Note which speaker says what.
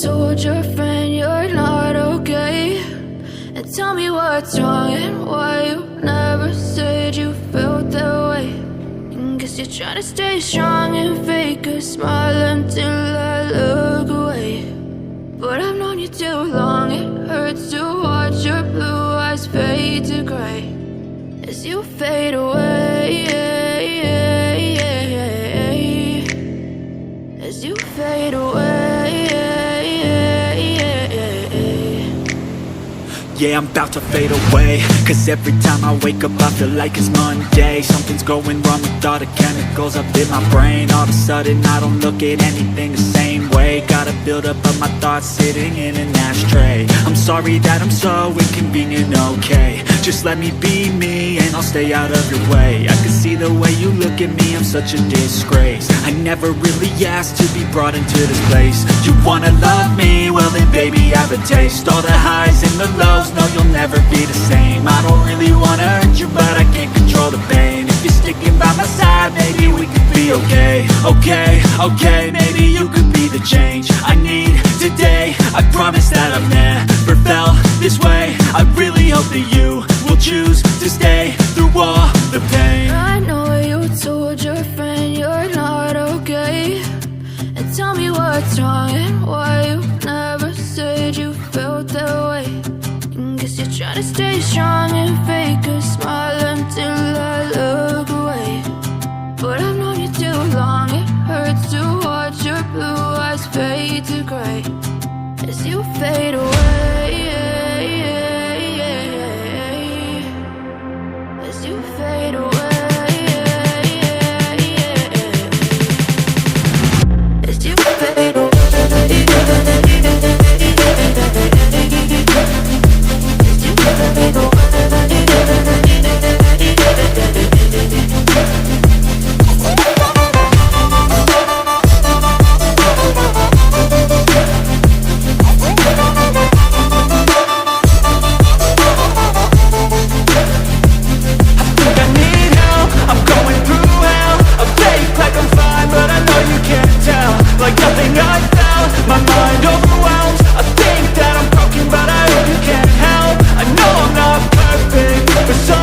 Speaker 1: told your friend you're not okay? And tell me what's wrong and why you never said you felt that way. And guess you're trying to stay strong and fake a smile until I look away. But I've known you too long, it hurts to watch your blue eyes fade to gray as you fade away, as you fade away.
Speaker 2: Yeah, I'm about to fade away, cause every time I wake up I feel like it's Monday. Something's going wrong with all the chemicals up in my brain. All of a sudden I don't look at anything the same way. Got a buildup of my thoughts sitting in an ashtray. I'm sorry that I'm so inconvenient, okay? Just let me be me and I'll stay out of your way. I can see the way you look at me, I'm such a disgrace. I never really asked to be brought into this place. You wanna love me? Well then baby have a taste. All the highs and the lows, no you'll never be the same. I don't really wanna hurt you but I can't control the pain. If you're sticking by my side, maybe we could be okay. Okay, maybe you could be the change I need today. I promise that I've never felt this way. I really hope that you will choose to stay through all the pain.
Speaker 1: I know you told your friend you're not okay. And tell me what's wrong and why you never said you felt that way. And guess you're trying to stay strong and fake a smile until I look away. But I've known you too long, it hurts to watch your blue eyes fade to gray as you fade away, as you fade away, as you fade away, as you fade away.
Speaker 2: Like nothing I felt, my mind overwhelms. I think that I'm broken, but I hope you can't help. I know I'm not perfect, but so